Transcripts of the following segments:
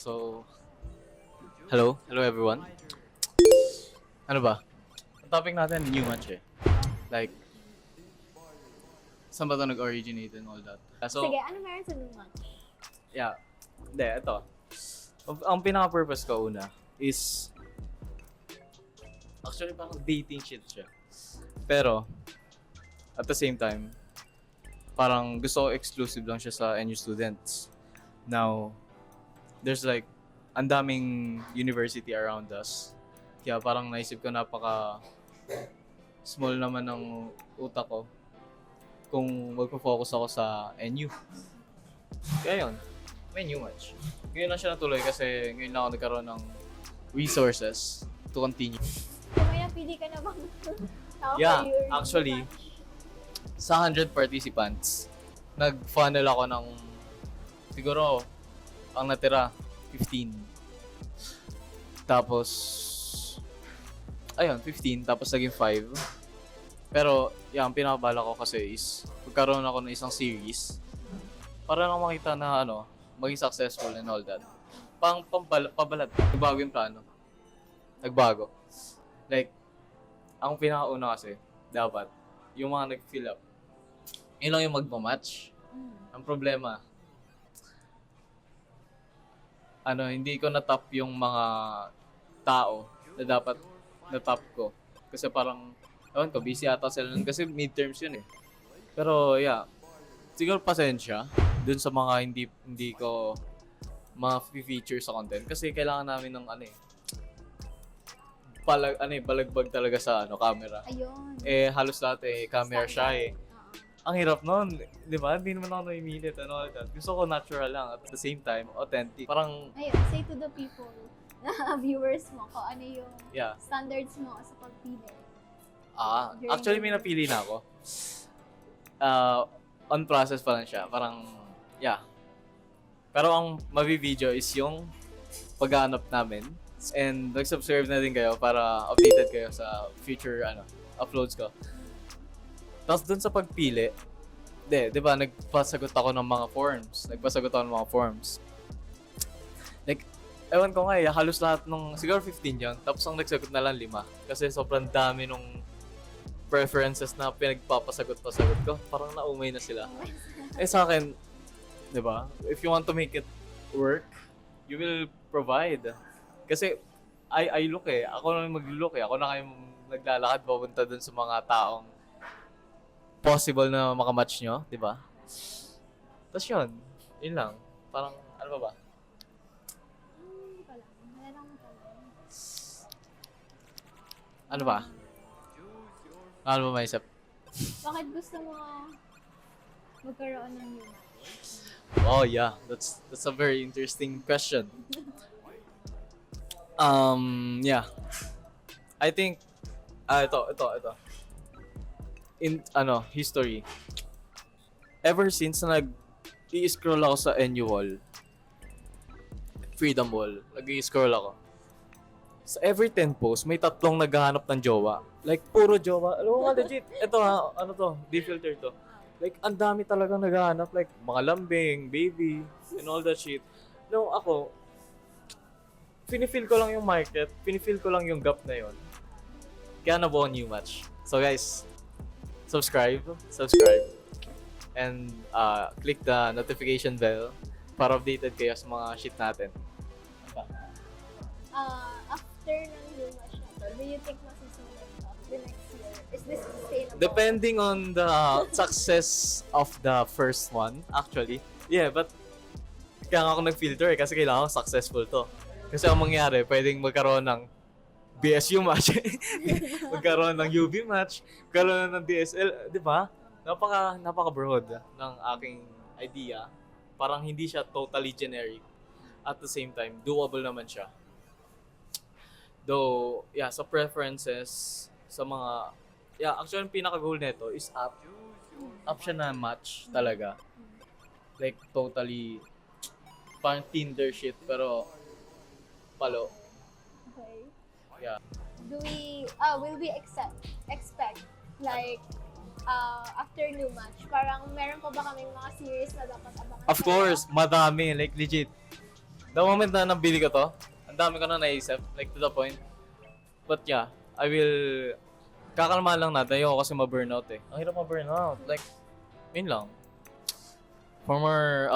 So, hello everyone. Ano ba? Ang topic natin, new match eh. Like, saan ba ito nag-originate and all that? Sige, ano meron sa new match? Yeah. Hindi, ito. Ang pinaka-purpose ko una is, actually parang dating shit siya. Pero, at the same time, parang gusto ko exclusive lang siya sa NU students. Now, there's like, ang daming university around us. Kaya parang naisip ko napaka small naman ng utak ko kung magpo-focus ako sa NU. Kaya yun, may new match. Ngayon lang siya natuloy kasi ngayon lang ako nagkaroon ng resources to continue. So, may napili ka na bang tao Yeah, for your new actually, match? sa 100 participants, nag-funnel ako ng siguro ang natira 15. Tapos ayun, 15 tapos naging 5. Pero yung pinakabala ko kasi is magkaroon ako ng isang series para lang makita na maging successful and all that. Pabalat. Nagbago yung plano. Nagbago. Like, ang pinakauna kasi, dapat, yung mga nag-fill up, yun lang yung magmamatch. Ang problema, hindi ko na-top yung mga tao na dapat na-top ko. Kasi parang, ewan ko, busy ata sila nun kasi midterms yun eh. Pero yeah, siguro pasensya dun sa mga hindi ko ma-feature sa content kasi kailangan namin ng balagbag talaga sa camera. Ayun. Halos lahat camera siya eh. Oo. Ang hirap nun, di ba? Hindi naman ako namimilit and all that. Gusto ko natural lang at the same time, authentic. Parang, Ayun, say to the people, viewers mo, kung ano yung yeah. standards mo sa pagpili. Actually may napili na ako. On process pa lang siya. Parang, yeah. Pero ang mabi-video is yung paghahanap namin. And nag-subscribe na din kayo para updated kayo sa future uploads ko. Tapos dun sa pagpili, di ba, nagpasagot ako ng mga forms. Like, ewan ko nga halos lahat siguro 15 yun. Tapos ang nagsagot na lang 5. Kasi sobrang dami nung preferences na pinagpapasagot ko. Parang naumay na sila. Sa akin, di ba, if you want to make it work, you will provide. Kasi, I look ako na mag-look ako na kayong naglalakad papunta dun sa mga taong possible na makamatch nyo, di ba? Tapos yun lang. Parang, ano ba? Meron ka lang. Ano ba? Ano ba maisip? Bakit gusto mo magkaroon ng new match? Oh yeah, that's a very interesting question. Yeah. I think ito. In history. Ever since na i-scroll ako sa NU Wall, Freedom Wall, nag-i-scroll ako. Sa every 10 posts, may 3 naghahanap ng jowa. Like, puro jowa. Alam mo nga, legit. Ito di-filter to. Like, ang dami talagang naghahanap. Like, mga lambing, baby, and all that shit. No, ako, pinifeel ko lang yung market, pinifeel ko lang yung gap na yon. Kaya nabuo new match. So guys, subscribe, and click the notification bell para updated kayo sa mga shit natin. After ng new match na to, do you think masusunod ka the next year? Is this sustainable? Depending on the success of the first one, actually. Yeah, but kaya nga ako nag-filter kasi kailangan ko successful to. Kasi ang mangyari, pwedeng magkaroon ng BSU match, magkaroon ng UB match, magkaroon ng DSL, di ba? Napaka-broad ng aking idea. Parang hindi siya totally generic. At the same time, doable naman siya. Though, yeah, sa preferences, sa mga, actually, yung pinaka-goal nito is up siya na match talaga. Like, totally, parang Tinder shit, pero, palo. Okay. Yeah. Will we expect, like, after new match, parang meron pa ba kaming mga series na dapat abangan? Of course, madami. Like, legit. The moment na nabili ko to, ang dami ko na naisip, like to the point. But yeah, I will, kakalmahan lang natin. Ayoko kasi ma-burnout eh. Ang hirap ma-burnout. Like, yun lang. For more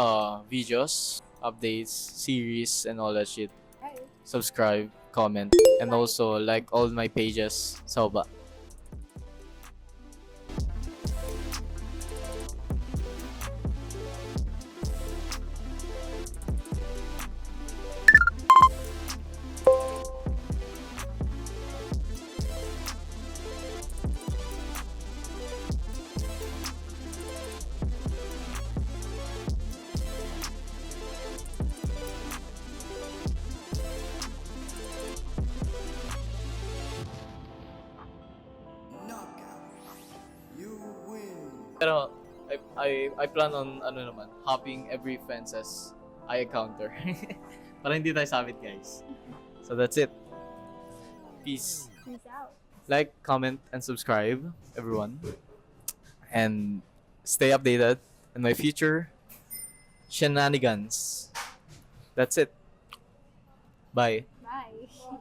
videos, updates, series, and all that shit, Right. subscribe, comment, and also like all my pages sa baba. Pero I plan on ano naman, hopping every fences I encounter. Para hindi tayo sabit, guys. So that's it. Peace. Peace out. Like, comment, and subscribe, everyone. And stay updated on my future shenanigans. That's it. Bye. Bye.